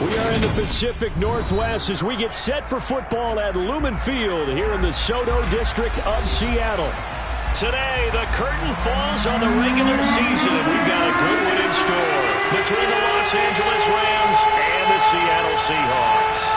We are in the Pacific Northwest as we get set for football at Lumen Field here in the SoDo district of Seattle. Today, the curtain falls on the regular season, and we've got a good one in store between the Los Angeles Rams and the Seattle Seahawks.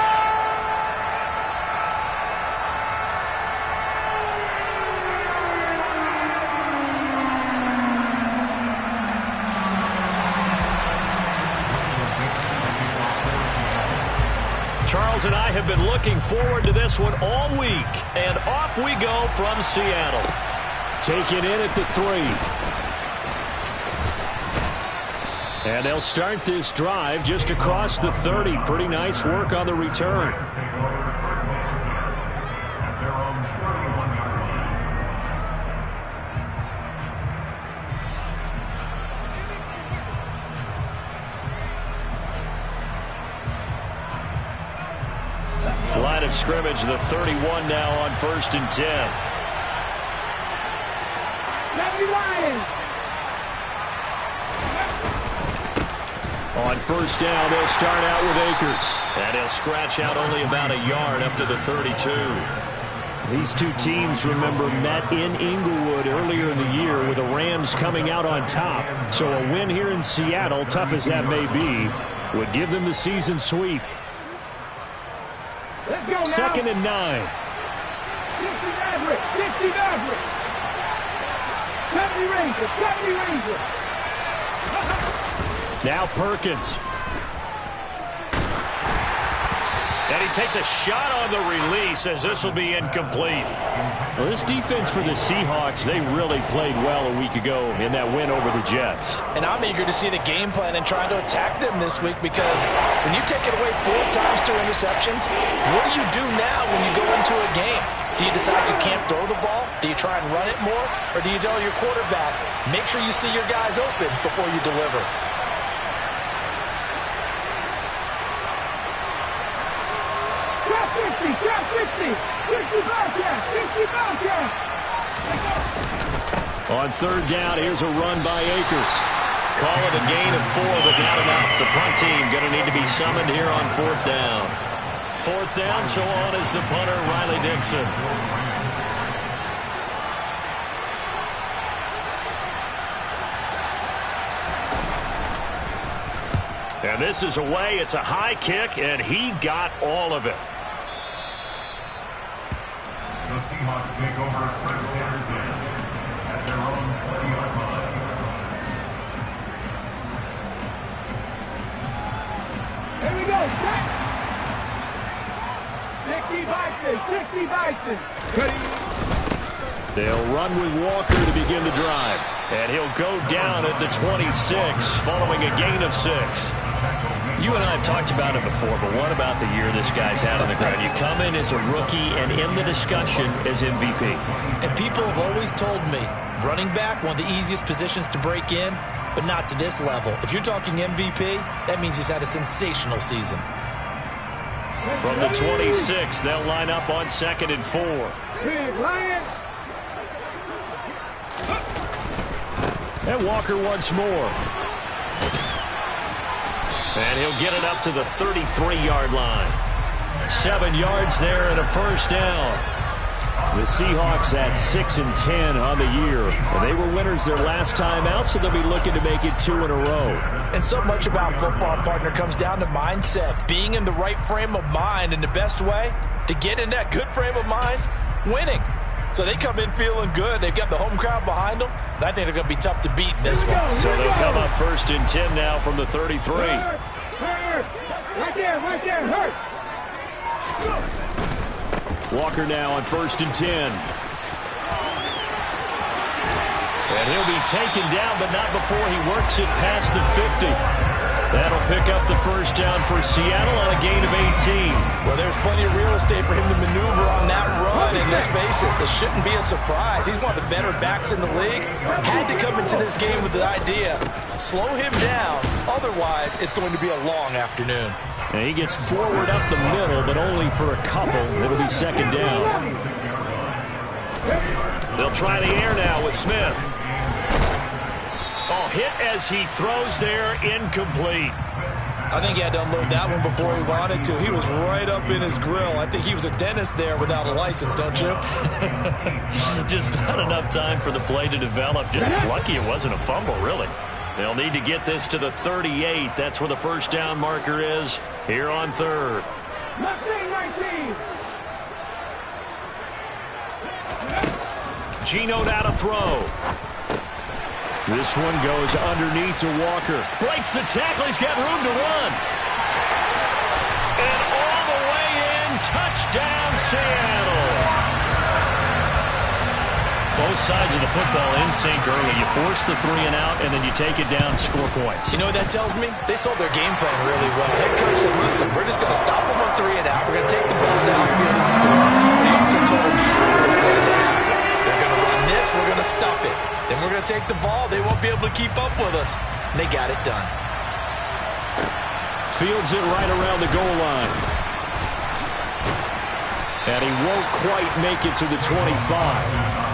Charles and I have been looking forward to this one all week, and off we go from Seattle. Taken in at the 3. And they'll start this drive just across the 30. Pretty nice work on the return. Line of scrimmage, the 31 now on 1st and 10. On 1st down, they'll start out with Akers. And he'll scratch out only about a yard up to the 32. These two teams, remember, met in Inglewood earlier in the year with the Rams coming out on top. So a win here in Seattle, tough as that may be, would give them the season sweep. 2nd and 9. 50 Maverick. 70 Ranger. Now Perkins. And he takes a shot on the release as this will be incomplete. Well, this defense for the Seahawks, they really played well a week ago in that win over the Jets. And I'm eager to see the game plan and trying to attack them this week, because when you take it away 4 times through interceptions, what do you do now when you go into a game? Do you decide you can't throw the ball? Do you try and run it more? Or do you tell your quarterback, make sure you see your guys open before you deliver? Drop 50. 50 Bobcat. On 3rd down, here's a run by Akers. Call it a gain of 4, but not enough. The punt team going to need to be summoned here on 4th down. 4th down, so on is the punter, Riley Dixon. And this is away. It's a high kick, and he got all of it. The Seahawks take over first and 10 at their own 20-yard line. Here we go. Set. 60 Bison. Ready. They'll run with Walker to begin the drive. And he'll go down at the 26 following a gain of 6. You and I have talked about it before, but what about the year this guy's had on the ground? You come in as a rookie and in the discussion as MVP. And people have always told me, running back, one of the easiest positions to break in, but not to this level. If you're talking MVP, that means he's had a sensational season. From the 26, they'll line up on 2nd and 4. Big Lion. And Walker once more. And he'll get it up to the 33-yard line. 7 yards there and a 1st down. The Seahawks at 6 and 10 on the year. And they were winners their last time out, so they'll be looking to make it 2 in a row. And so much about football, partner, comes down to mindset. Being in the right frame of mind, and the best way to get in that good frame of mind, winning. So they come in feeling good. They've got the home crowd behind them. And I think they're going to be tough to beat in this one. So they'll come up 1st and 10 now from the 33. Hurt. Right there. Hurt. Walker now on 1st and 10. And he'll be taken down, but not before he works it past the 50. That'll pick up the 1st down for Seattle on a gain of 18. Well, there's plenty of real estate for him to maneuver on that run, and let's face it, this shouldn't be a surprise. He's one of the better backs in the league. Had to come into this game with the idea, slow him down, otherwise it's going to be a long afternoon. And he gets forward up the middle, but only for a couple. It'll be 2nd down. They'll try the air now with Smith. Oh, hit as he throws there, incomplete. I think he had to unload that one before he wanted to. He was right up in his grill. I think he was a dentist there without a license, don't you? Just not enough time for the play to develop. Just lucky it wasn't a fumble, really. They'll need to get this to the 38. That's where the first down marker is here on third. 19. Geno now to throw. This one goes underneath to Walker. Breaks the tackle. He's got room to run. And all the way in. Touchdown, Seattle. Both sides of the football in sync early. You force the 3 and out, and then you take it down, score points. You know what that tells me? They sold their game plan really well. Head coach said, listen, we're just going to stop them on 3 and out. We're going to take the ball downfield and score. But he also told them here's what's going to happen. They're going to run this. We're going to stop it. Then we're going to take the ball. They won't be able to keep up with us. And they got it done. Fields it right around the goal line. And he won't quite make it to the 25.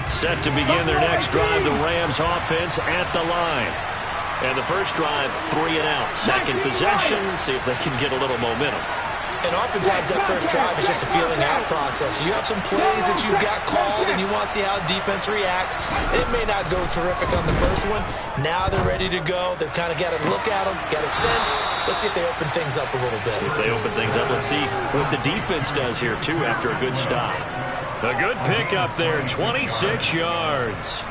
Set to begin their next drive, the Rams offense at the line. And the first drive, 3 and out. Second possession, see if they can get a little momentum. And oftentimes that first drive is just a feeling out process. You have some plays that you've got called and you want to see how defense reacts. It may not go terrific on the first one. Now they're ready to go. They've kind of got to look at them, got a sense. Let's see if they open things up a little bit. See if they open things up. Let's see what the defense does here, too, after a good stop. A good pickup there, 26 yards.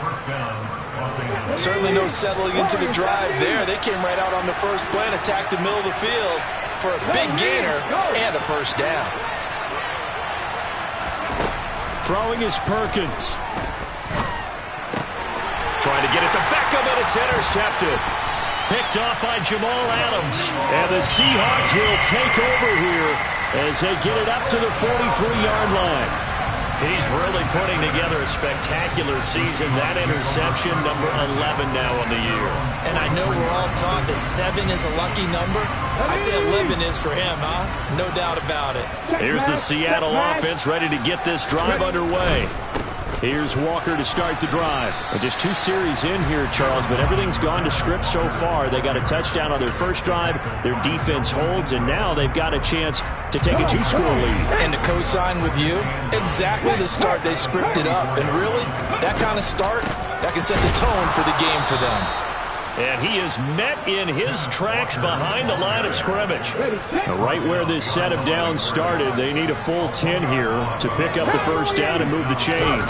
Certainly no settling into the drive there. They came right out on the first play and attacked the middle of the field for a big gainer and a first down. Throwing is Perkins. Trying to get it to Beckham, and it's intercepted. Picked off by Jamal Adams. And the Seahawks will take over here as they get it up to the 43-yard line. He's really putting together a spectacular season. That interception, number 11 now on the year. And I know we're all taught that 7 is a lucky number. I'd say 11 is for him, huh? No doubt about it. Here's the Seattle offense ready to get this drive underway. Here's Walker to start the drive. And just 2 series in here, Charles, but everything's gone to script so far. They got a touchdown on their first drive. Their defense holds, and now they've got a chance to take a 2-score lead. And to co-sign with you, exactly the start they scripted up. And really, that kind of start, that can set the tone for the game for them. And he is met in his tracks behind the line of scrimmage. Right where this set of downs started, they need a full 10 here to pick up the first down and move the chains.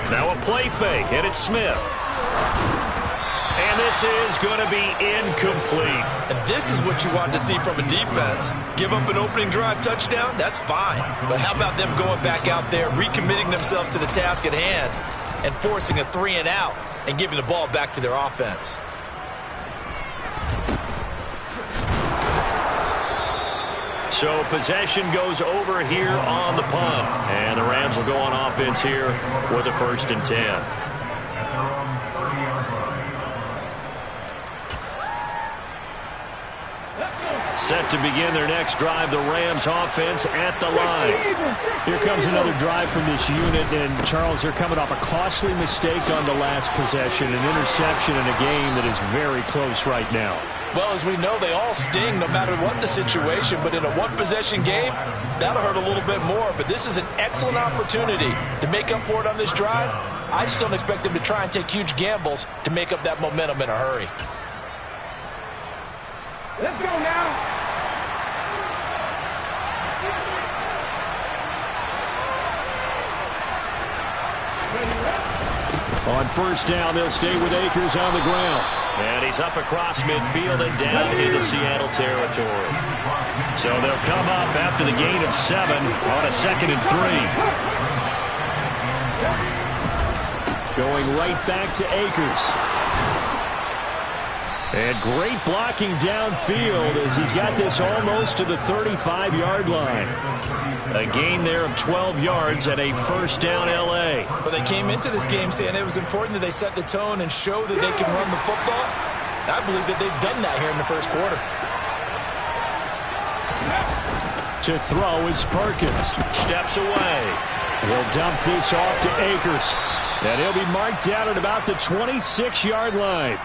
Now a play fake, and it's Smith. And this is going to be incomplete. And this is what you want to see from a defense. Give up an opening drive touchdown, that's fine. But how about them going back out there, recommitting themselves to the task at hand, and forcing a 3 and out and giving the ball back to their offense? So possession goes over here on the punt. And the Rams will go on offense here with a 1st and 10. Set to begin their next drive, the Rams offense at the line. Here comes another drive from this unit, and Charles, they're coming off a costly mistake on the last possession, an interception in a game that is very close right now. Well, as we know, they all sting no matter what the situation, but in a one-possession game, that'll hurt a little bit more. But this is an excellent opportunity to make up for it on this drive. I just don't expect them to try and take huge gambles to make up that momentum in a hurry. Let's go now. On first down, they'll stay with Akers on the ground. And he's up across midfield and down into Seattle territory. So they'll come up after the gain of 7 on a 2nd and 3. Going right back to Akers. And great blocking downfield as he's got this almost to the 35-yard line. A gain there of 12 yards and a first down L.A. Well, they came into this game saying it was important that they set the tone and show that they can run the football. I believe that they've done that here in the first quarter. To throw is Perkins. Steps away. He'll dump this off to Akers. And he'll be marked down at about the 26-yard line.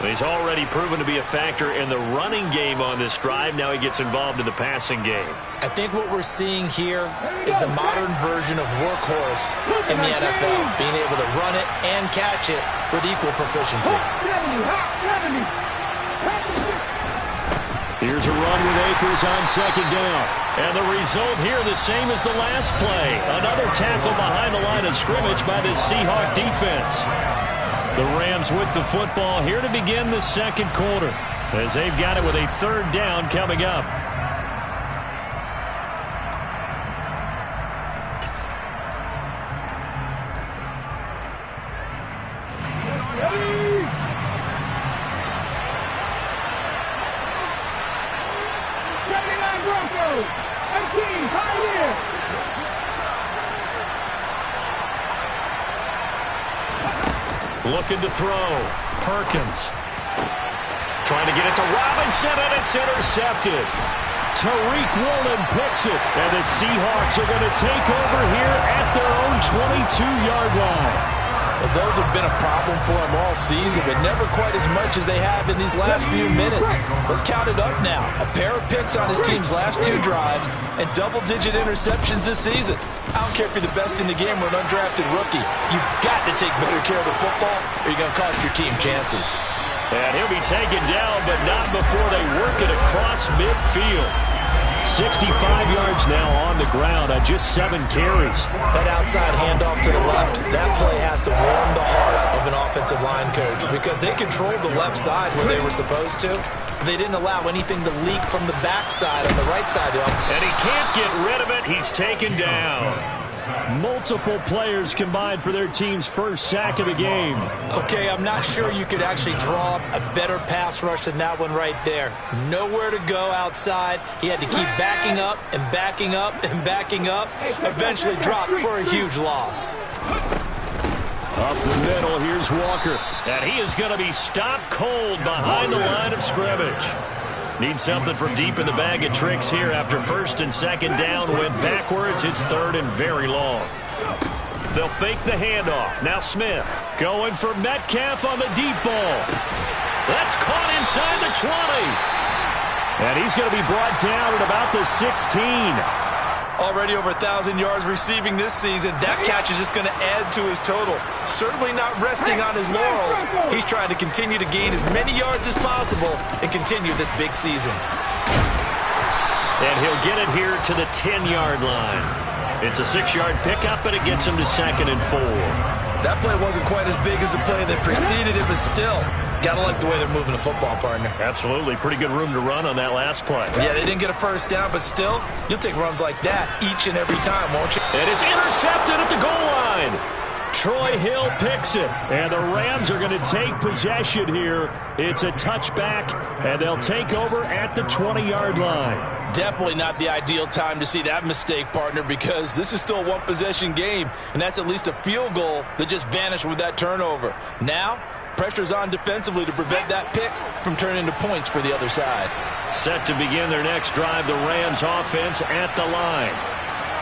He's already proven to be a factor in the running game on this drive. Now he gets involved in the passing game. I think what we're seeing here is the modern version of workhorse in the NFL, being able to run it and catch it with equal proficiency. Here's a run with Akers on second down. And the result here the same as the last play. Another tackle behind the line of scrimmage by the Seahawk defense. The Rams with the football here to begin the second quarter, as they've got it with a third down coming up. Looking to throw. Perkins. Trying to get it to Robinson, and it's intercepted. Tariq Woolen picks it, and the Seahawks are going to take over here at their own 22-yard line. Well, those have been a problem for him all season, but never quite as much as they have in these last few minutes. Let's count it up now. A pair of picks on his team's last two drives and double-digit interceptions this season. I don't care if you're the best in the game or an undrafted rookie. You've got to take better care of the football or you're going to cost your team chances. And he'll be taken down, but not before they work it across midfield. 65 yards now on the ground on just 7 carries. That outside handoff to the left, that play has to warm the heart of an offensive line coach because they controlled the left side where they were supposed to. They didn't allow anything to leak from the backside on the right side. And he can't get rid of it. He's taken down. Multiple players combined for their team's first sack of the game. Okay, I'm not sure you could actually draw up a better pass rush than that one right there. Nowhere to go outside. He had to keep backing up and backing up and backing up. Eventually dropped for a huge loss. Up the middle, here's Walker. And he is going to be stopped cold behind the line of scrimmage. Need something from deep in the bag of tricks here after first and second down went backwards. It's third and very long. They'll fake the handoff. Now Smith going for Metcalf on the deep ball. That's caught inside the 20. And he's going to be brought down at about the 16. Already over 1,000 yards receiving this season. That catch is just going to add to his total. Certainly not resting on his laurels. He's trying to continue to gain as many yards as possible and continue this big season. And he'll get it here to the 10-yard line. It's a 6-yard pickup, and it gets him to 2nd and 4. That play wasn't quite as big as the play that preceded it, but still, gotta like the way they're moving the football, partner. Absolutely. Pretty good room to run on that last play. Yeah, they didn't get a first down, but still, you'll take runs like that each and every time, won't you? And it's intercepted at the goal line. Troy Hill picks it, and the Rams are going to take possession here. It's a touchback, and they'll take over at the 20-yard line. Definitely not the ideal time to see that mistake, partner, because this is still a one-possession game, and that's at least a field goal that just vanished with that turnover. Now, pressure's on defensively to prevent that pick from turning into points for the other side. Set to begin their next drive, the Rams offense at the line.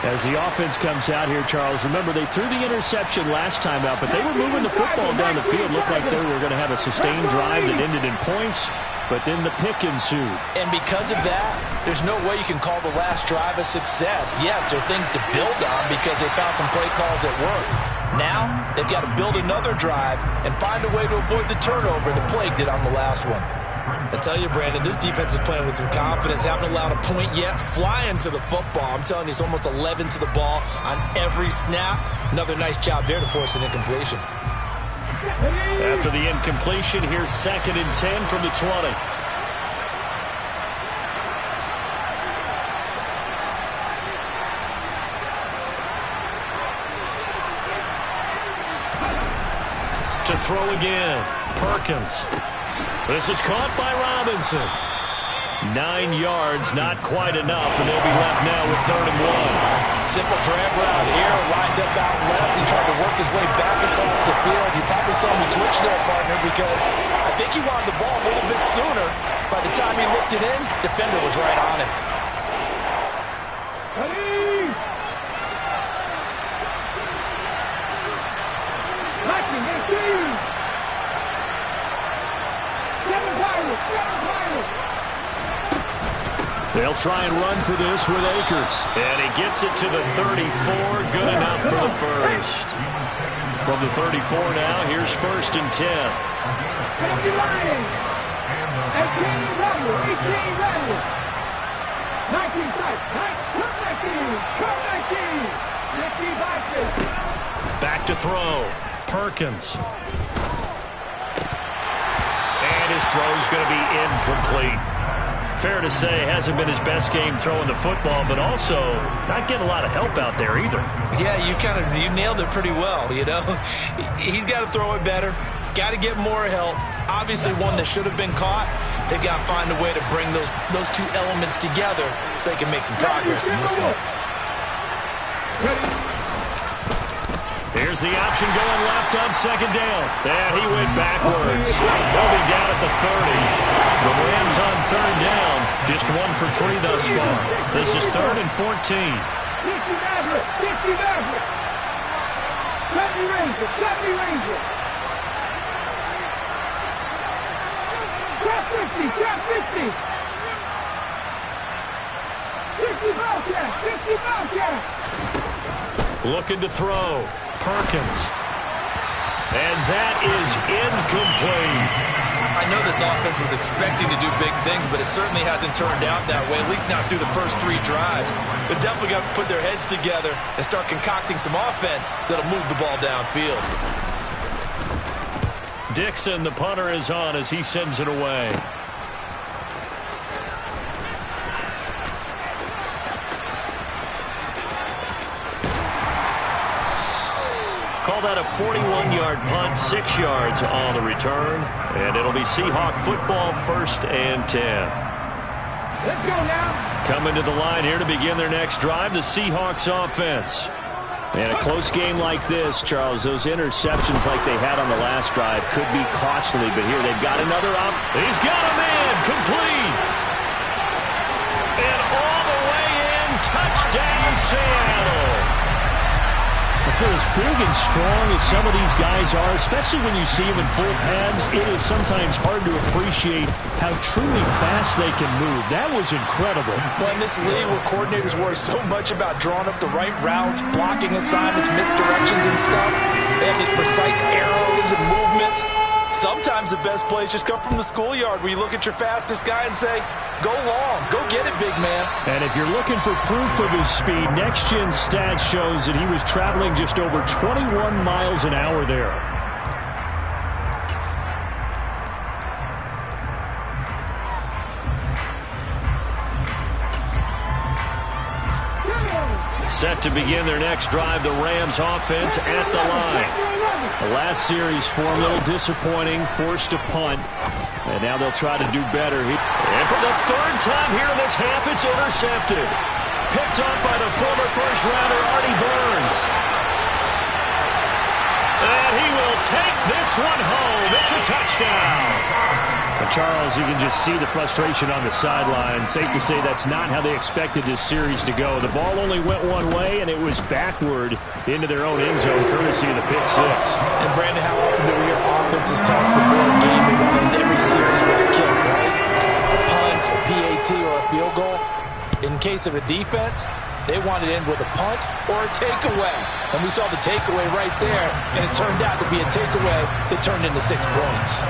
As the offense comes out here, Charles, remember they threw the interception last time out, but they were moving the football down the field. Looked like they were going to have a sustained drive that ended in points, but then the pick ensued. And because of that, there's no way you can call the last drive a success. Yes, there are things to build on because they found some play calls that work. Now, they've got to build another drive and find a way to avoid the turnover that plagued it on the last one. I tell you, Brandon, this defense is playing with some confidence. Haven't allowed a point yet. Flying to the football. I'm telling you, it's almost 11 to the ball on every snap. Another nice job there to force an incompletion. After the incompletion, here's 2nd and 10 from the 20. To throw again, Perkins. This is caught by Robinson. 9 yards, not quite enough, and they'll be left now with 3rd and 1. Simple drag route here, lined up out left and tried to work his way back across the field. You probably saw me twitch there, partner, because I think he wanted the ball a little bit sooner. By the time he looked it in, defender was right on him. Ready? Matching, 18. 7 Pirates, 7 Pirates. They'll try and run for this with Akers. And he gets it to the 34. Good enough for the first. From the 34 now, here's 1st and 10. Penalty line. 18 level, 18 level. 19 sight. 19. Come 19. 50 boxes. Back to throw. Perkins. And his throw's going to be incomplete. Fair to say, hasn't been his best game throwing the football, but also not getting a lot of help out there either. Yeah, you nailed it pretty well, you know. He's got to throw it better. Got to get more help. Obviously one that should have been caught. They've got to find a way to bring those two elements together so they can make some progress in this one. Here's the option going left on 2nd down. And he went backwards. They'll be down at the 30. The Rams on 3rd down. Just 1 for 3 thus far. This is 3rd and 14. 50 Maverick. 50 Maverick. 70 Ranger. 70 Ranger. Trap 50. Trap 50. 50 Bobcat. 50 Bobcat. Looking to throw. Perkins. And that is incomplete. I know this offense was expecting to do big things, but it certainly hasn't turned out that way, at least not through the first 3 drives. They're definitely going to put their heads together and start concocting some offense that'll move the ball downfield. Dixon, the punter, is on as he sends it away. Call that a 41-yard punt, 6 yards on the return. And it'll be Seahawk football, 1st and 10. Let's go now. Coming to the line here to begin their next drive, the Seahawks offense. And a close game like this, Charles, those interceptions like they had on the last drive could be costly. But here they've got another up. He's got him in, complete. And all the way in, touchdown Seattle. For as big and strong as some of these guys are, especially when you see them in full pads, it is sometimes hard to appreciate how truly fast they can move. That was incredible. Well, in this league where coordinators worry so much about drawing up the right routes, blocking assignments, misdirections and stuff, they have these precise arrows and movements. Sometimes the best plays just come from the schoolyard where you look at your fastest guy and say, go long, go get it, big man. And if you're looking for proof of his speed, Next Gen Stats shows that he was traveling just over 21 miles an hour there. Set to begin their next drive, the Rams offense at the line. The last series for him, a little disappointing, forced to punt. And now they'll try to do better. And for the 3rd time here in this half, it's intercepted. Picked up by the former first-rounder, Artie Burns. And he will take this one home. It's a touchdown. But Charles, you can just see the frustration on the sideline. Safe to say that's not how they expected this series to go. The ball only went one way, and it was backward into their own end zone, courtesy of the pick 6. And Brandon, how often do we hear offenses tell us before a game they want to end every series with a kick, right? A punt, a PAT, or a field goal. In case of a defense, they want to end with a punt or a takeaway. And we saw the takeaway right there, and it turned out to be a takeaway that turned into 6 points.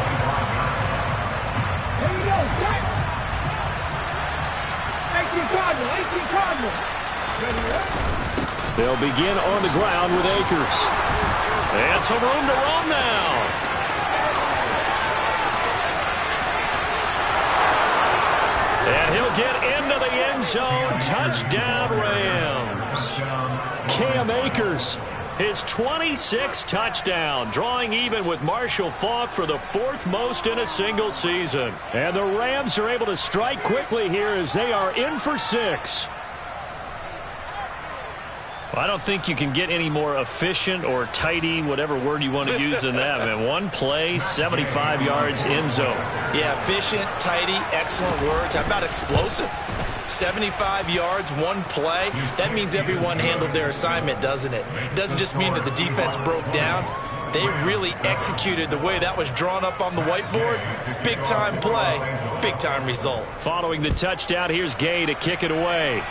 They'll begin on the ground with Akers. And some room to roam now. And he'll get into the end zone. Touchdown, Rams. Cam Akers, his 26th touchdown, drawing even with Marshall Faulk for the 4th most in a single season. And the Rams are able to strike quickly here as they are in for 6. I don't think you can get any more efficient or tidy, whatever word you want to use in that. Man, one play, 75 yards, end zone. Yeah, efficient, tidy, excellent words. How about explosive? 75 yards, one play. That means everyone handled their assignment, doesn't it? It doesn't just mean that the defense broke down. They really executed the way that was drawn up on the whiteboard. Big-time play, big-time result. Following the touchdown, here's Gay to kick it away.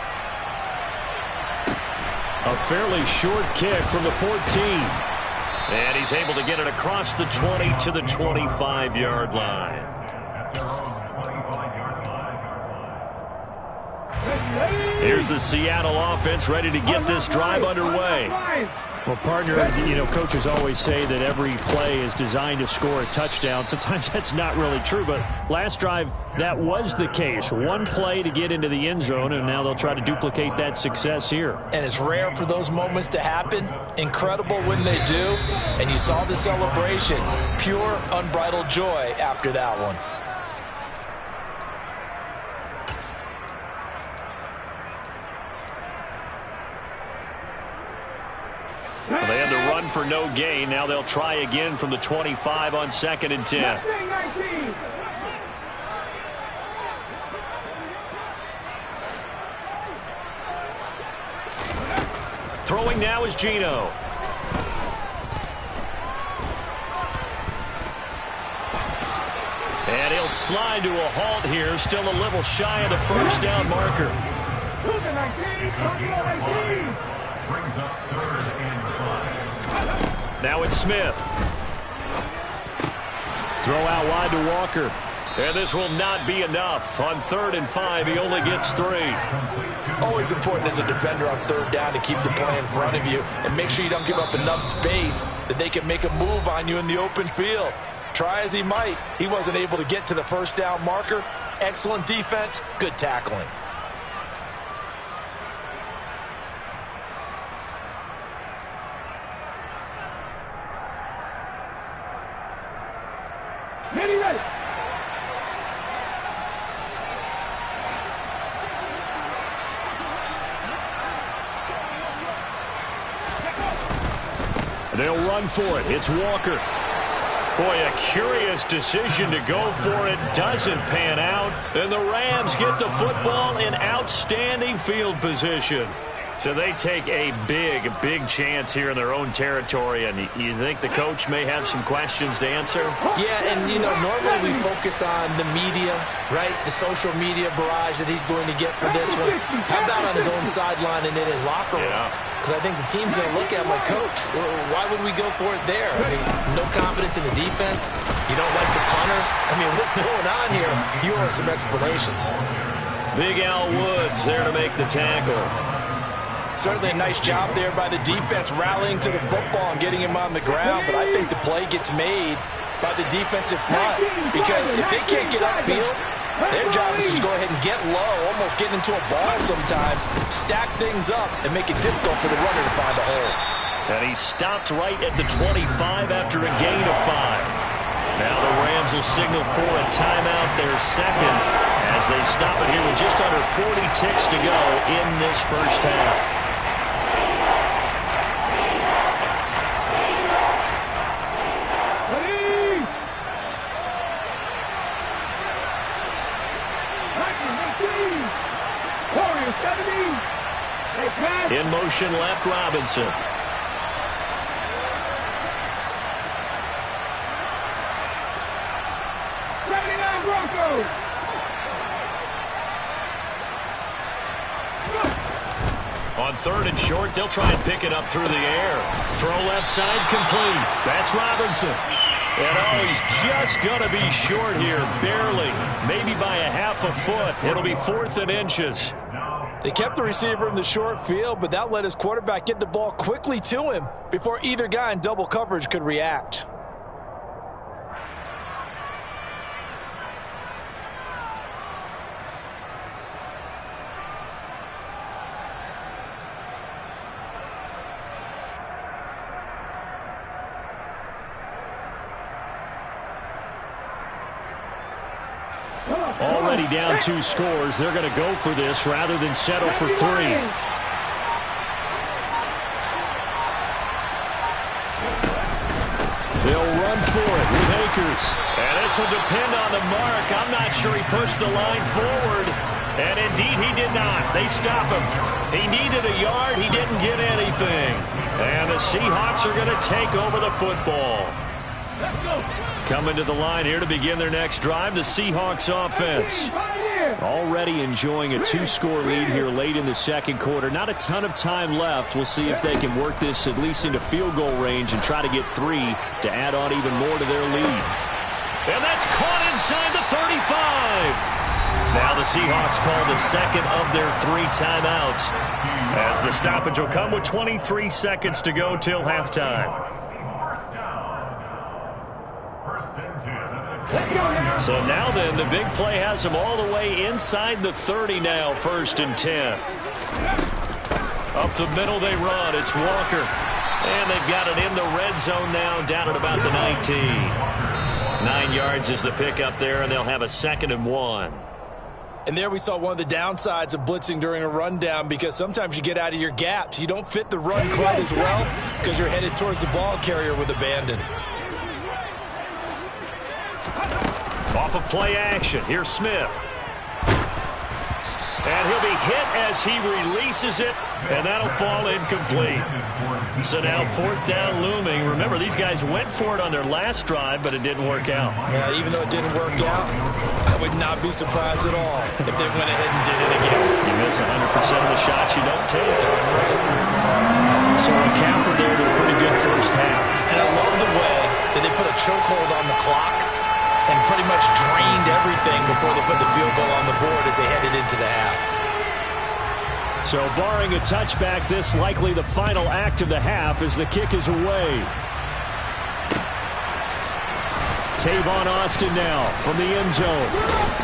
A fairly short kick from the 14. And he's able to get it across the 20 to the 25-yard line. Here's the Seattle offense ready to get this drive underway. Well, partner, coaches always say that every play is designed to score a touchdown. Sometimes that's not really true, but last drive, that was the case. One play to get into the end zone, and now they'll try to duplicate that success here. And it's rare for those moments to happen. Incredible when they do. And you saw the celebration. Pure, unbridled joy after that one. Well, they had to run for no gain. Now they'll try again from the 25 on 2nd and 10. Throwing now is Geno. And he'll slide to a halt here. Still a little shy of the first down marker. Brings up 3rd and 5. Now it's Smith. Throw out wide to Walker. And this will not be enough. On 3rd and 5, he only gets 3. Always important as a defender on 3rd down to keep the play in front of you and make sure you don't give up enough space that they can make a move on you in the open field. Try as he might, he wasn't able to get to the first down marker. Excellent defense, good tackling. Ready. They'll run for it. It's Walker. Boy, a curious decision to go for it. Doesn't pan out. And the Rams get the football in outstanding field position. So they take a big chance here in their own territory. And you think the coach may have some questions to answer? Yeah, and, normally we focus on the media, right? The social media barrage that he's going to get for this one. How about on his own sideline and in his locker room? Because I think the team's going to look at him like, Coach, why would we go for it there? I mean, no confidence in the defense. You don't like the punter. I mean, what's going on here? You owe some explanations. Big Al Woods there to make the tackle. Certainly a nice job there by the defense rallying to the football and getting him on the ground, but I think the play gets made by the defensive front because if they can't get upfield, their job is to go ahead and get low, almost getting into a ball sometimes, stack things up, and make it difficult for the runner to find a hole. And he stopped right at the 25 after a gain of 5. Now the Rams will signal for a timeout, their second, as they stop it here with just under 40 ticks to go in this first half. In motion left, Robinson. On 3rd and short, they'll try and pick it up through the air. Throw left side, complete. That's Robinson. And he's just going to be short here, barely. Maybe by a half a foot. It'll be 4th and inches. They kept the receiver in the short field, but that let his quarterback get the ball quickly to him before either guy in double coverage could react. Already down 2 scores. They're going to go for this rather than settle for 3. They'll run for it with Akers. And this will depend on the mark. I'm not sure he pushed the line forward. And indeed, he did not. They stop him. He needed a yard. He didn't get anything. And the Seahawks are going to take over the football. Let's go. Coming to the line here to begin their next drive, the Seahawks offense. Already enjoying a 2-score lead here late in the second quarter. Not a ton of time left. We'll see if they can work this at least into field goal range and try to get 3 to add on even more to their lead. And that's caught inside the 35. Now the Seahawks call the second of their 3 timeouts, as the stoppage will come with 23 seconds to go till halftime. So now then, the big play has them all the way inside the 30 now, 1st and 10. Up the middle they run. It's Walker. And they've got it in the red zone now, down at about the 19. 9 yards is the pickup there, and they'll have a 2nd and 1. And there we saw one of the downsides of blitzing during a rundown, because sometimes you get out of your gaps. You don't fit the run quite as well because you're headed towards the ball carrier with abandon. Off of play action, here's Smith. And he'll be hit as he releases it, and that'll fall incomplete. So now 4th down looming. Remember, these guys went for it on their last drive, but it didn't work out. Yeah, even though it didn't work out, I would not be surprised at all if they went ahead and did it again. You miss 100% of the shots you don't take. So a counter there to a pretty good first half. And I love the way that they put a chokehold on the clock and pretty much drained everything before they put the field goal on the board as they headed into the half. So barring a touchback, this likely the final act of the half as the kick is away. Tavon Austin now from the end zone.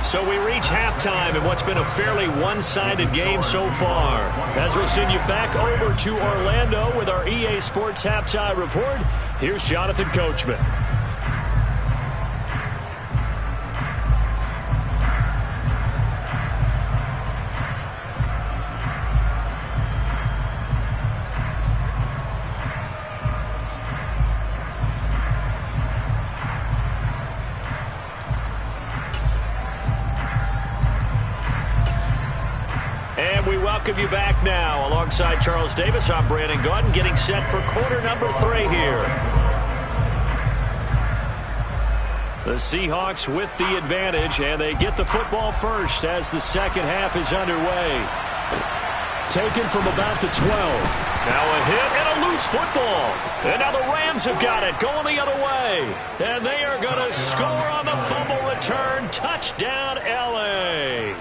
So we reach halftime in what's been a fairly one-sided game so far. As we'll send you back over to Orlando with our EA Sports Halftime Report, here's Jonathan Coachman. And we welcome you back now. Alongside Charles Davis, I'm Brandon Gaudin, getting set for quarter number 3 here. The Seahawks with the advantage, and they get the football first as the second half is underway. Taken from about the 12. Now a hit and a loose football. And now the Rams have got it, going the other way. And they are going to score on the fumble return. Touchdown, L.A.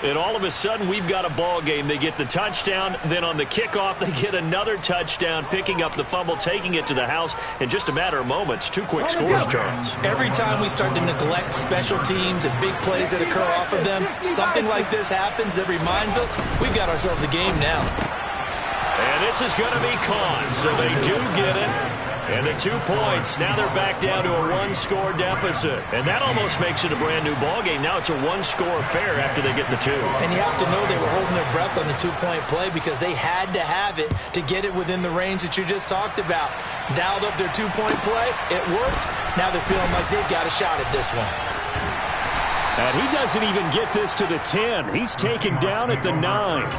And all of a sudden, we've got a ball game. They get the touchdown. Then on the kickoff, they get another touchdown, picking up the fumble, taking it to the house in just a matter of moments. 2 quick scores, Charles. Every time we start to neglect special teams and big plays that occur off of them, something like this happens that reminds us we've got ourselves a game now. And this is going to be caught, so they do get it. And the 2 points, now they're back down to a 1-score deficit. And that almost makes it a brand-new ballgame. Now it's a 1-score affair after they get the 2. And you have to know they were holding their breath on the 2-point play because they had to have it to get it within the range that you just talked about. Dialed up their 2-point play. It worked. Now they're feeling like they've got a shot at this one. And he doesn't even get this to the 10. He's taken down at the 9.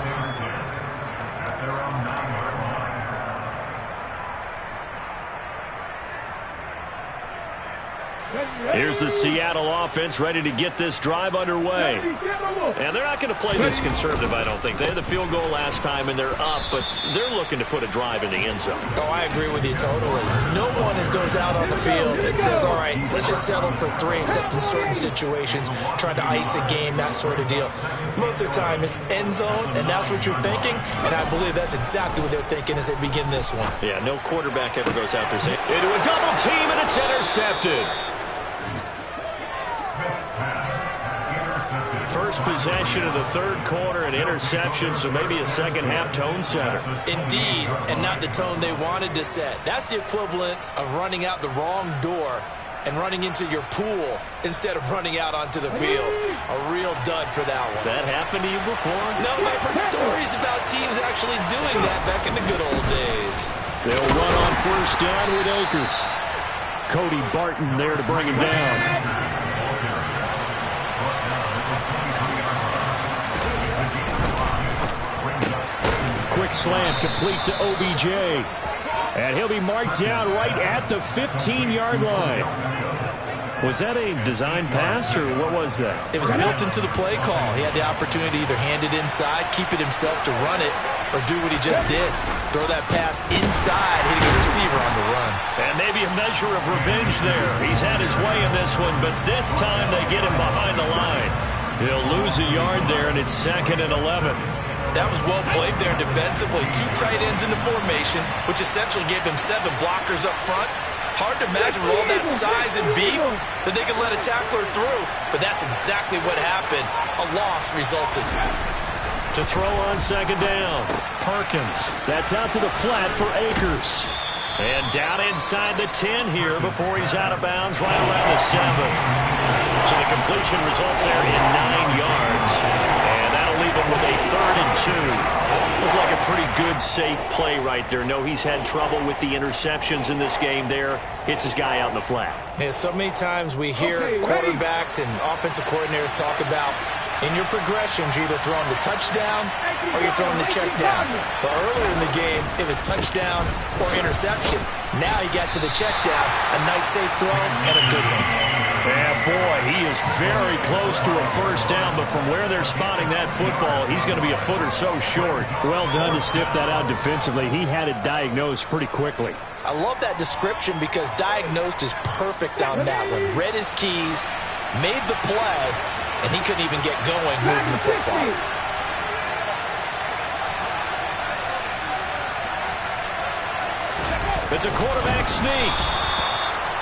Here's the Seattle offense ready to get this drive underway. And they're not going to play this conservative, I don't think. They had the field goal last time, and they're up, but they're looking to put a drive in the end zone. Oh, I agree with you totally. No one goes out on the field and says, all right, let's just settle for 3, except in certain situations, trying to ice a game, that sort of deal. Most of the time, it's end zone, and that's what you're thinking, and I believe that's exactly what they're thinking as they begin this one. Yeah, no quarterback ever goes out there saying, into a double team, and it's intercepted. First possession of the 3rd quarter, an interception, so maybe a second-half tone setter. Indeed, and not the tone they wanted to set. That's the equivalent of running out the wrong door and running into your pool instead of running out onto the field. A real dud for that one. Has that happened to you before? No, I've heard stories about teams actually doing that back in the good old days. They'll run on 1st down with Akers. Cody Barton there to bring him down. Quick slant complete to OBJ. And he'll be marked down right at the 15-yard line. Was that a design pass, or what was that? It was built into the play call. He had the opportunity to either hand it inside, keep it himself to run it, or do what he just did. Throw that pass inside, hitting a receiver on the run. And maybe a measure of revenge there. He's had his way in this one, but this time they get him behind the line. He'll lose a yard there, and it's 2nd and 11. That was well played there defensively. 2 tight ends in the formation, which essentially gave them 7 blockers up front. Hard to imagine with all that size and beef that they could let a tackler through. But that's exactly what happened. A loss resulted. To throw on 2nd down, Perkins. That's out to the flat for Akers. And down inside the 10 here before he's out of bounds right around the 7. So the completion results there in 9 yards. And that'll leave him with a 3rd and 2. Looked like a pretty good, safe play right there. No, he's had trouble with the interceptions in this game there. Hits his guy out in the flat. Yeah, so many times we hear quarterbacks and offensive coordinators talk about in your progressions, you're either throwing the touchdown or you're throwing the check down. But earlier in the game, it was touchdown or interception. Now he got to the check down, a nice safe throw and a good one. Yeah, boy, he is very close to a 1st down, but from where they're spotting that football, he's going to be a foot or so short. Well done to sniff that out defensively. He had it diagnosed pretty quickly. I love that description because diagnosed is perfect on that one. Read his keys, made the play, and he couldn't even get going moving the football. It's a quarterback sneak.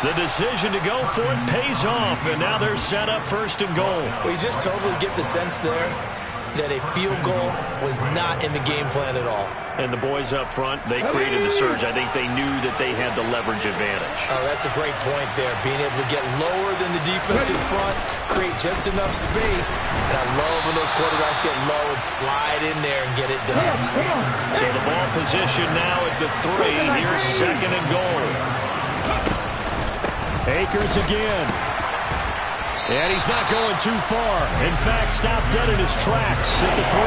The decision to go for it pays off, and now they're set up 1st and goal. We just totally get the sense there that a field goal was not in the game plan at all. And the boys up front, they created the surge. I think they knew that they had the leverage advantage. Oh, that's a great point there. Being able to get lower than the defense in front, create just enough space. And I love when those quarterbacks get low and slide in there and get it done. So the ball position now at the 3. Here's 2nd and goal. Akers again. And he's not going too far. In fact, stopped dead in his tracks at the 3.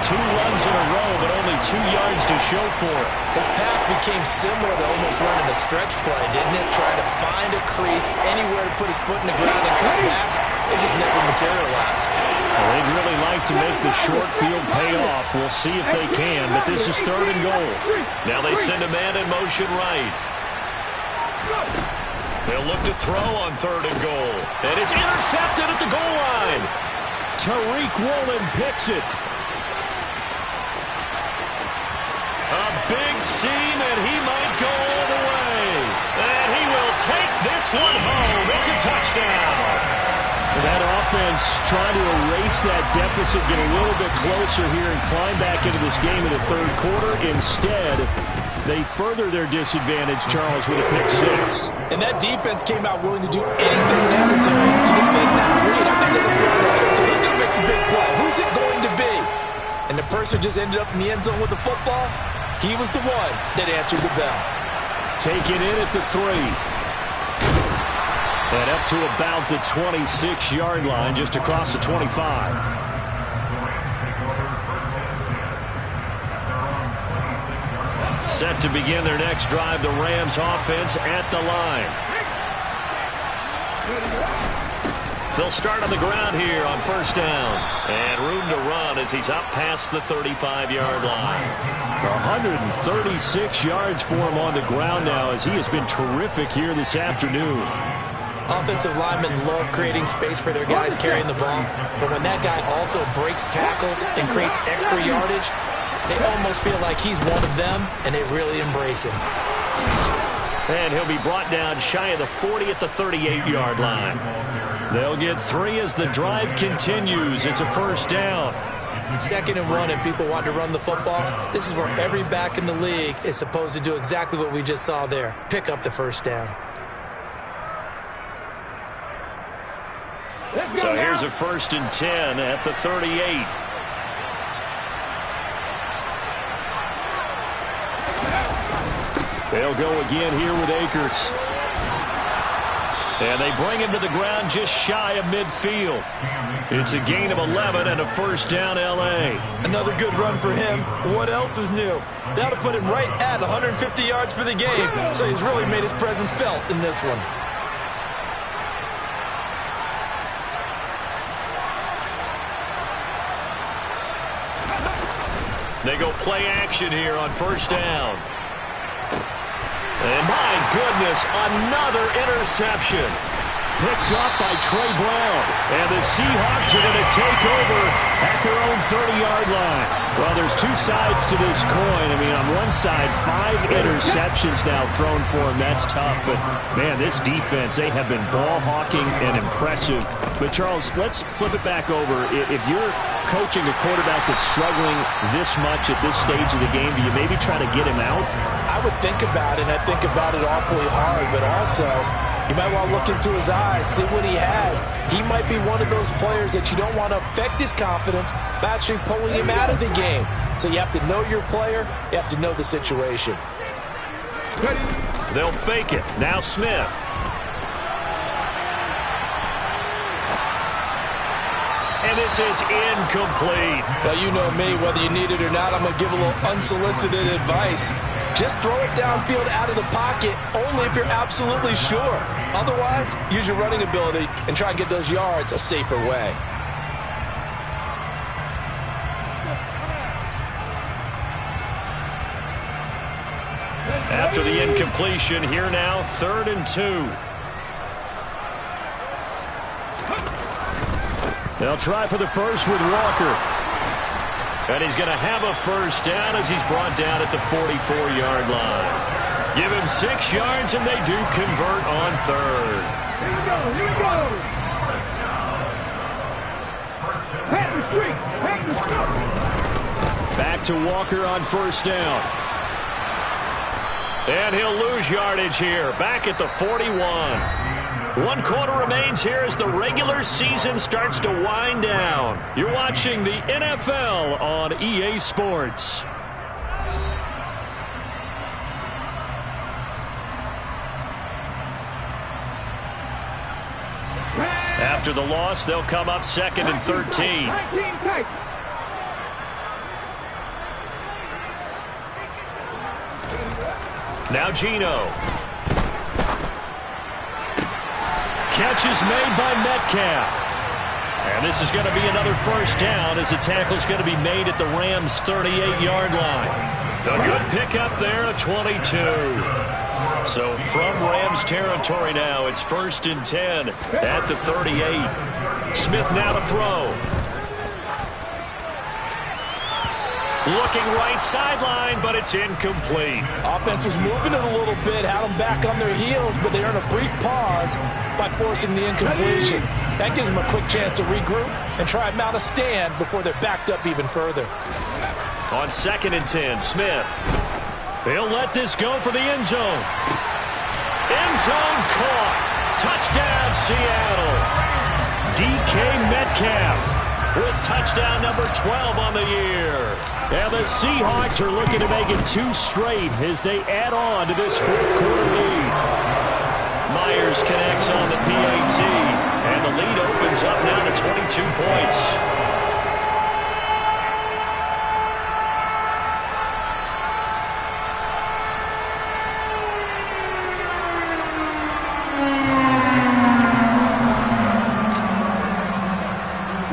2 runs in a row, but only 2 yards to show for it. His path became similar to almost running a stretch play, didn't it? Trying to find a crease, anywhere to put his foot in the ground and cut back. It just never materialized. Well, they'd really like to make the short field pay off. We'll see if they can, but this is 3rd and goal. Now they send a man in motion right. They'll look to throw on 3rd and goal. And it's intercepted at the goal line. Tariq Woolen picks it. A big seam, and he might go all the way. And he will take this one home. It's a touchdown. That offense trying to erase that deficit, get a little bit closer here and climb back into this game in the 3rd quarter. Instead, they further their disadvantage, Charles, with a pick 6. And that defense came out willing to do anything necessary to defend that lead. I think they looked good at it. So who's going to make the big play? Who's it going to be? And the person just ended up in the end zone with the football. He was the one that answered the bell. Taken in at the 3. And up to about the 26-yard line, just across the 25. Set to begin their next drive, the Rams offense at the line. They'll start on the ground here on 1st down. And room to run as he's up past the 35-yard line. 136 yards for him on the ground now as he has been terrific here this afternoon. Offensive linemen love creating space for their guys carrying the ball. But when that guy also breaks tackles and creates extra yardage, they almost feel like he's one of them, and they really embrace him. And he'll be brought down shy of the 40 at the 38-yard line. They'll get 3 as the drive continues. It's a 1st down. 2nd and 1, and people want to run the football. This is where every back in the league is supposed to do exactly what we just saw there. Pick up the 1st down. So here's a 1st and 10 at the 38. They'll go again here with Akers. And they bring him to the ground just shy of midfield. It's a gain of 11 and a first down, L.A. Another good run for him. What else is new? That'll put him right at 150 yards for the game, so he's really made his presence felt in this one. They go play action here on first down. And my goodness, another interception. Picked up by Trey Brown. And the Seahawks are going to take over at their own 30-yard line. Well, there's two sides to this coin. I mean, on one side, 5 interceptions now thrown for him. That's tough. But, man, this defense, they have been ball hawking and impressive. But, Charles, let's flip it back over. If you're coaching a quarterback that's struggling this much at this stage of the game, do you maybe try to get him out? I would think about it, and I think about it awfully hard, but also you might want to look into his eyes, see what he has. He might be one of those players that you don't want to affect his confidence by actually pulling him out of the game. So you have to know your player. You have to know the situation. They'll fake it. Now Smith. And this is incomplete. Well, you know me, whether you need it or not, I'm going to give a little unsolicited advice. Just throw it downfield out of the pocket only if you're absolutely sure. Otherwise, use your running ability and try and get those yards a safer way. After the incompletion, here now, 3rd and 2. They'll try for the first with Walker. And he's going to have a first down as he's brought down at the 44-yard line. Give him 6 yards, and they do convert on 3rd. Here we go, here we go. Pass the street, pass the street. Back to Walker on first down. And he'll lose yardage here, back at the 41. 1 quarter remains here as the regular season starts to wind down. You're watching the NFL on EA Sports. After the loss, they'll come up 2nd and 13. Now Geno. Catch is made by Metcalf. And this is going to be another first down as the tackle is going to be made at the Rams' 38-yard line. A good pickup there, a 22. So from Rams territory now, it's 1st and 10 at the 38. Smith now to throw. Looking right sideline, but it's incomplete. Offense was moving it a little bit, had them back on their heels, but they earned a brief pause by forcing the incompletion. That gives them a quick chance to regroup and try and mount a stand before they're backed up even further. On 2nd and 10, Smith. They'll let this go for the end zone. End zone caught. Touchdown, Seattle. DK Metcalf with touchdown number 12 on the year. And the Seahawks are looking to make it 2 straight as they add on to this 4th quarter lead. Myers connects on the PAT, and the lead opens up now to 22 points.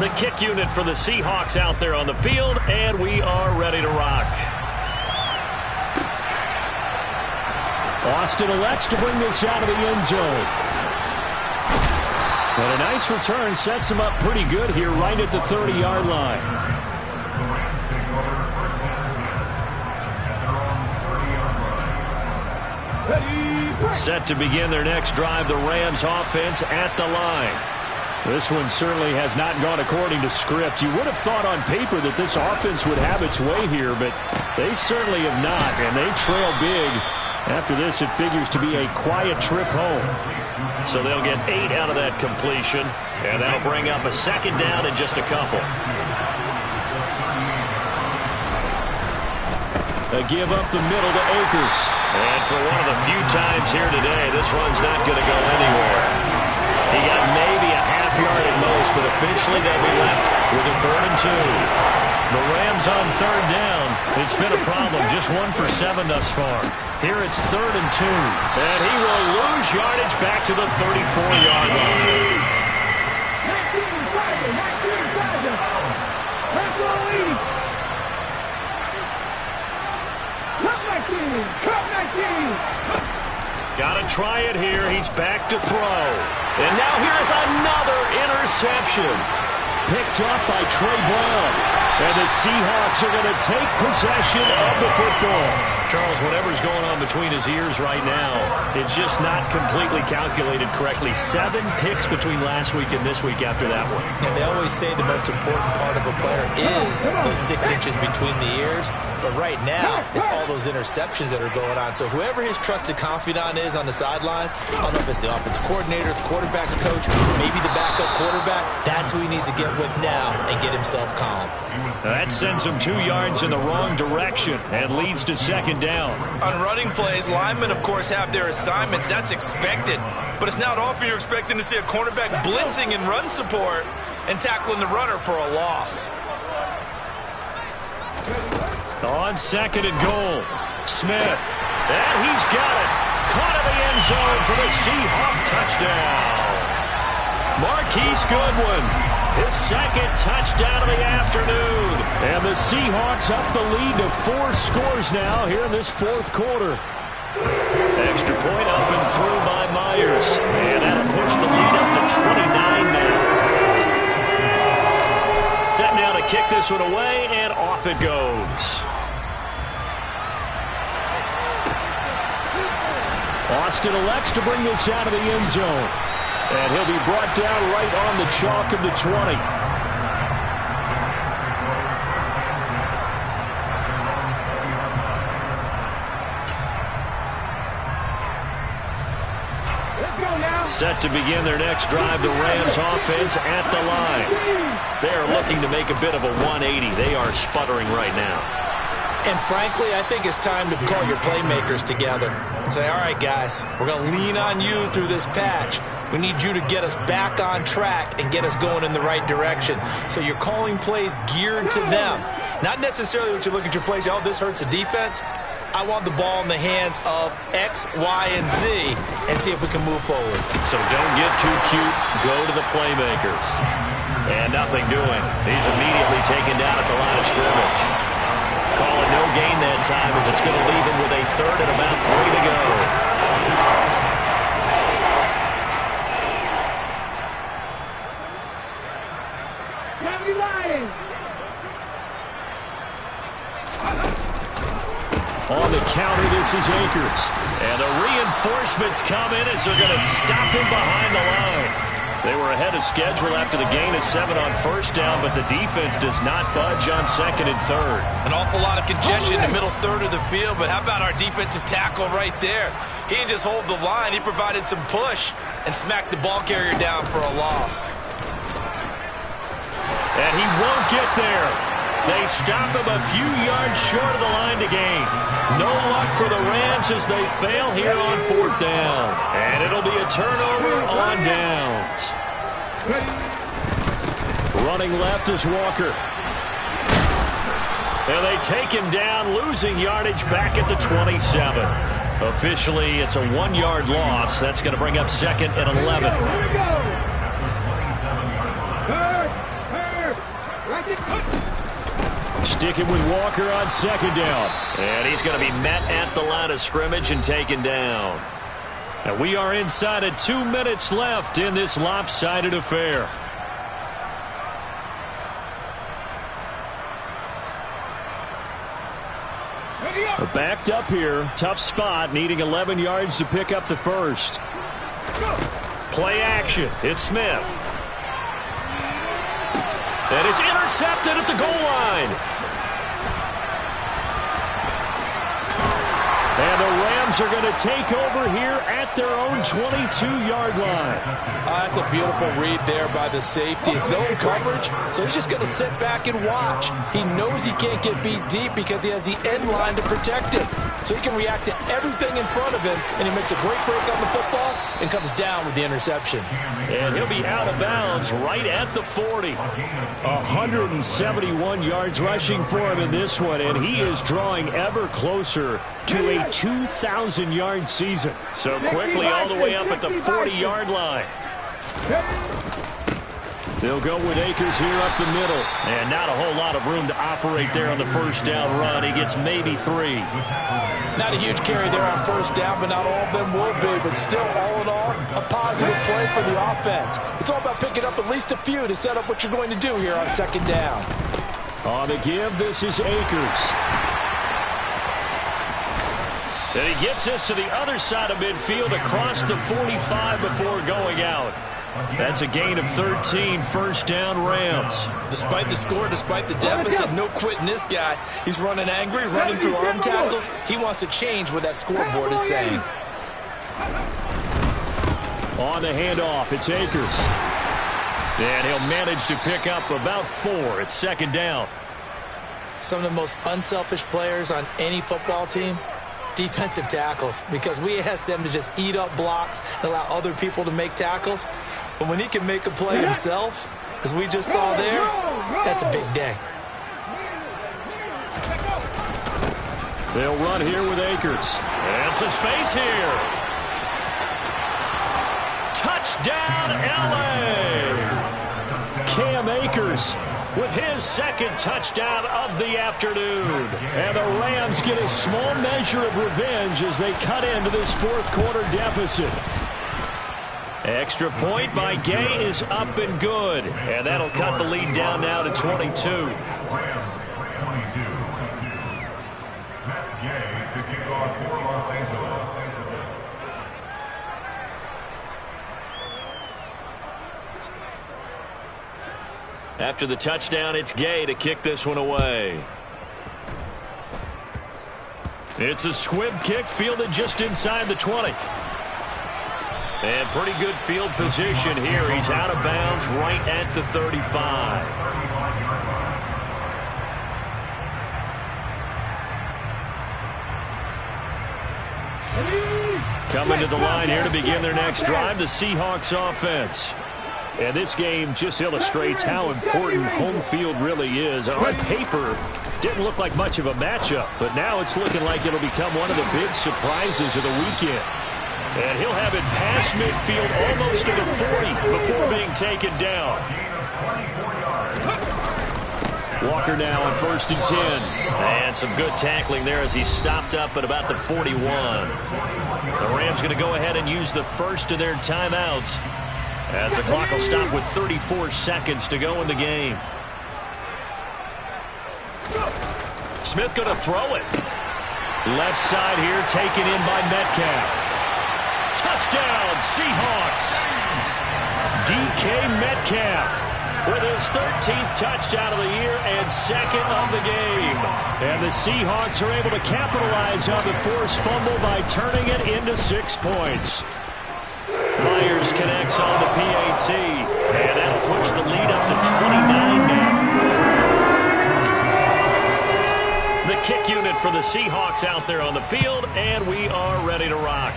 The kick unit for the Seahawks out there on the field, and we are ready to rock. Austin elects to bring this out of the end zone. And a nice return sets him up pretty good here right at the 30-yard line. Set to begin their next drive, the Rams offense at the line. This one certainly has not gone according to script. You would have thought on paper that this offense would have its way here, but they certainly have not, and they trail big. After this, it figures to be a quiet trip home. So they'll get 8 out of that completion, and that'll bring up a 2nd down in just a couple. A give up the middle to Akers. And for one of the few times here today, this run's not going to go anywhere. He got maybe a half yard at most, but officially they'll be left with a 3rd and 2. The Rams on 3rd down. It's been a problem. Just 1 for 7 thus far. Here it's 3rd and 2. And he will lose yardage back to the 34-yard line. 19 inside you. 19 inside you. That's all we need. Cut 19. Cut 19. Got to try it here. He's back to throw. And now here's another interception. Picked up by Trey Brown. And the Seahawks are going to take possession of the football. Charles, whatever's going on between his ears right now, it's just not completely calculated correctly. 7 picks between last week and this week after that one. And they always say the most important part of a player is those 6 inches between the ears. But right now, it's all those interceptions that are going on. So whoever his trusted confidant is on the sidelines, I don't know if it's the offensive coordinator, the quarterback's coach, maybe the backup quarterback, that's who he needs to get with now and get himself calm. That sends him 2 yards in the wrong direction and leads to 2nd down. On running plays, linemen, of course, have their assignments. That's expected. But it's not often you're expecting to see a cornerback blitzing in run support and tackling the runner for a loss. On 2nd and goal, Smith. And he's got it. Caught in the end zone for the Seahawk touchdown. Marquise Goodwin, his 2nd touchdown of the afternoon. And the Seahawks up the lead to 4 scores now here in this 4th quarter. Extra point up and through by Myers. And that'll push the lead up to 29 now. Set now to kick this one away, and off it goes. Austin elects to bring this out of the end zone. And he'll be brought down right on the chalk of the 20. Set to begin their next drive, the Rams offense at the line. They're looking to make a bit of a 180. They are sputtering right now. And frankly, I think it's time to call your playmakers together and say, all right, guys, we're going to lean on you through this patch. We need you to get us back on track and get us going in the right direction. So you're calling plays geared to them. Not necessarily what you look at your plays, oh, this hurts the defense. I want the ball in the hands of X, Y, and Z and see if we can move forward. So don't get too cute. Go to the playmakers. And nothing doing. He's immediately taken down at the line of scrimmage. Call it no gain that time as it's going to leave him with a 3rd and about 3 to go. On the counter, this is Akers. And the reinforcements come in as they're going to stop him behind the line. They were ahead of schedule after the gain of 7 on 1st down, but the defense does not budge on 2nd and 3rd. An awful lot of congestion in the middle 3rd of the field, but how about our defensive tackle right there? He didn't just hold the line, he provided some push and smacked the ball carrier down for a loss. And he won't get there. They stop him a few yards short of the line to gain. No luck for the Rams as they fail here on 4th down. And it'll be a turnover on downs. Running left is Walker. And they take him down, losing yardage back at the 27. Officially, it's a 1-yard loss. That's going to bring up 2nd and 11. Here we go. Sticking with Walker on 2nd down. And he's going to be met at the line of scrimmage and taken down. And we are inside of 2 minutes left in this lopsided affair. We're backed up here. Tough spot, needing 11 yards to pick up the 1st. Play action. It's Smith. And it's intercepted at the goal line. And the Rams Rams are going to take over here at their own 22-yard line. That's a beautiful read there by the safety. It's zone coverage, so he's just going to sit back and watch. He knows he can't get beat deep because he has the end line to protect him. So he can react to everything in front of him, and he makes a great break on the football and comes down with the interception. And he'll be out of bounds right at the 40. 171 yards rushing for him in this one, and he is drawing ever closer to a 2,000-yard season. So quickly all the way up at the 40-yard line. They'll go with Akers here up the middle. And not a whole lot of room to operate there on the first down run. He gets maybe 3. Not a huge carry there on first down, but not all of them will be. But still, all in all, a positive play for the offense. It's all about picking up at least a few to set up what you're going to do here on second down. On the give, this is Akers. And he gets us to the other side of midfield across the 45 before going out. That's a gain of 13, first down Rams. Despite the score, despite the deficit, no quitting this guy. He's running angry, running through arm tackles. He wants to change what that scoreboard is saying. On the handoff, it's Akers. And he'll manage to pick up about 4. It's second down. Some of the most unselfish players on any football team, defensive tackles, because we ask them to just eat up blocks and allow other people to make tackles. But when he can make a play himself, as we just saw there, that's a big day. They'll run here with Akers. And some space here. Touchdown, L.A. Cam Akers with his second touchdown of the afternoon. And the Rams get a small measure of revenge as they cut into this fourth quarter deficit. Extra point by Gay is up and good. And that'll cut the lead down now to 22. Rams 22. Matt Gay to kick off for Los Angeles. After the touchdown, it's Gay to kick this one away. It's a squib kick fielded just inside the 20. And pretty good field position here. He's out of bounds right at the 35. Coming to the line here to begin their next drive, the Seahawks offense. And this game just illustrates how important home field really is. On paper, didn't look like much of a matchup, but now it's looking like it'll become one of the big surprises of the weekend. And he'll have it past midfield almost to the 40 before being taken down. Walker now on 1st and 10. And some good tackling there as he stopped up at about the 41. The Rams going to go ahead and use the first of their timeouts, as the clock will stop with 34 seconds to go in the game. Smith going to throw it. Left side here taken in by Metcalf. Touchdown, Seahawks. DK Metcalf with his 13th touchdown of the year and second of the game. And the Seahawks are able to capitalize on the forced fumble by turning it into 6 points. Myers connects on the PAT, and that'll push the lead up to 29 now. The kick unit for the Seahawks out there on the field, and we are ready to rock.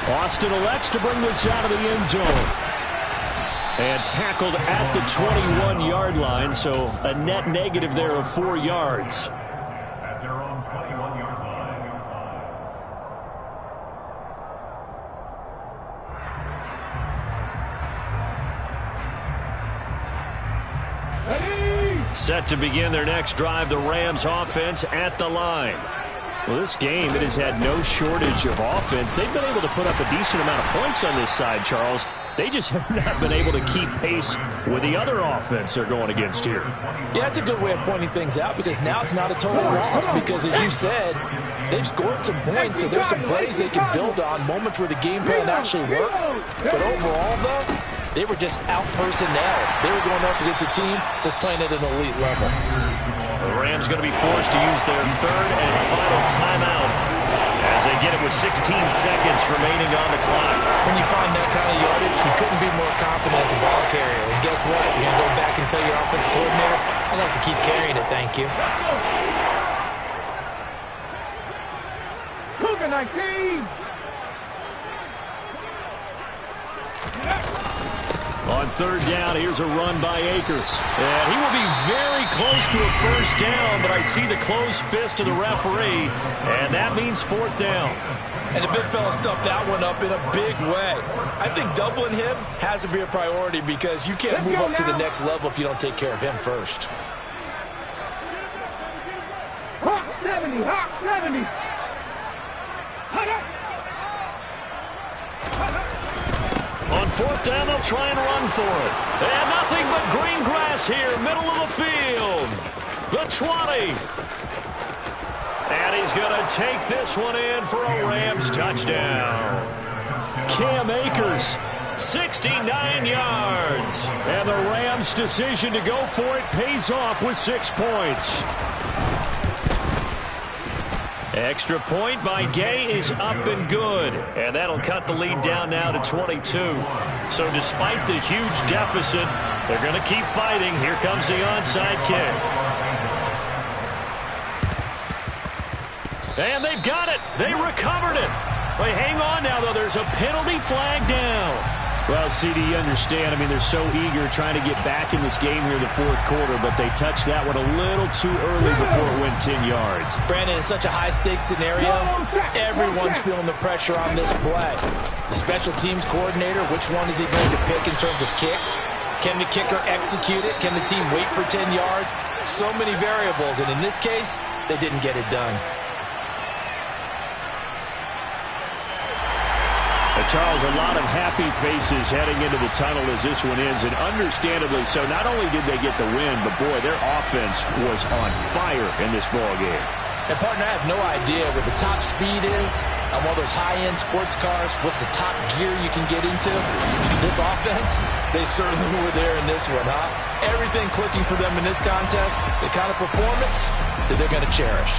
Austin elects to bring this out of the end zone. And tackled at the 21-yard line, so a net negative there of 4 yards. At their own 21-yard line. Set to begin their next drive, the Rams offense at the line. Well, this game, it has had no shortage of offense. They've been able to put up a decent amount of points on this side, Charles. They just have not been able to keep pace with the other offense they're going against here. Yeah, that's a good way of pointing things out, because now it's not a total loss, because as you said, they've scored some points, so there's some plays they can build on, moments where the game plan actually worked. But overall, though, they were just out-personnel. They were going up against a team that's playing at an elite level. The Rams going to be forced to use their third and final timeout as they get it with 16 seconds remaining on the clock. When you find that kind of yardage, you couldn't be more confident as a ball carrier. And guess what? You're going to go back and tell your offensive coordinator, I'd like to keep carrying it, thank you. Cougar 19. On third down, here's a run by Akers. And he will be very close to a first down, but I see the closed fist of the referee, and that means fourth down. And the big fella stuffed that one up in a big way. I think doubling him has to be a priority because you can't move up to the next level if you don't take care of him first. Hawk 70. Hawk 70. On fourth down, they'll try and run for it. And nothing but green grass here, middle of the field. The 20. And he's going to take this one in for a Rams touchdown. Cam Akers, 69 yards. And the Rams' decision to go for it pays off with 6 points. Extra point by Gay is up and good. And that'll cut the lead down now to 22. So despite the huge deficit, they're going to keep fighting. Here comes the onside kick. And they've got it. They recovered it. They hang on now, though. There's a penalty flag down. Well, CD, you understand. I mean, they're so eager trying to get back in this game here in the fourth quarter, but they touched that one a little too early before it went 10 yards. Brandon, it's such a high-stakes scenario. Everyone's feeling the pressure on this play. The special teams coordinator, which one is he going to pick in terms of kicks? Can the kicker execute it? Can the team wait for 10 yards? So many variables, and in this case, they didn't get it done. Charles, a lot of happy faces heading into the tunnel as this one ends, and understandably so. Not only did they get the win, but boy, their offense was on fire in this ball game. And partner, I have no idea what the top speed is on one of those high-end sports cars. What's the top gear you can get into? This offense, they certainly were there in this one, huh? Everything clicking for them in this contest, the kind of performance that they're going to cherish.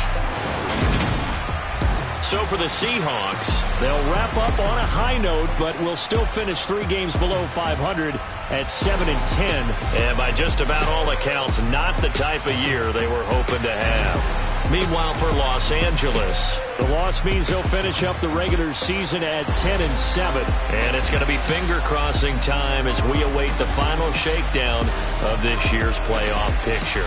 So for the Seahawks, they'll wrap up on a high note, but will still finish 3 games below 500 at 7-10. And by just about all accounts, not the type of year they were hoping to have. Meanwhile, for Los Angeles, the loss means they'll finish up the regular season at 10-7. And it's going to be finger-crossing time as we await the final shakedown of this year's playoff picture.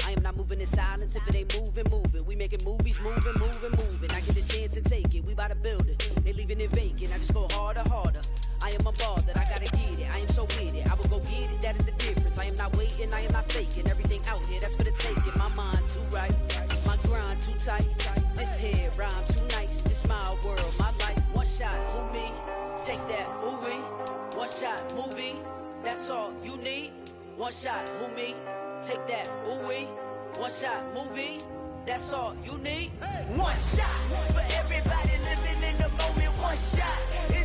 I am not moving in silence. If it ain't moving, we making movies, moving. I get a chance and take it. leaving it vacant. I just go harder, harder. I am unbothered, I gotta get it. I am so with it. I will go get it, that is the difference. I am not waiting, I am not faking. Everything out here, that's for the taking. My mind too right, my grind too tight. This head rhyme too nice. This my world, my life. One shot, who me? Take that, ooh wee. One shot, movie. That's all you need. One shot, who me? Take that, ooh wee. One shot, movie. That's all you need. One shot for everybody living in the moment. One shot.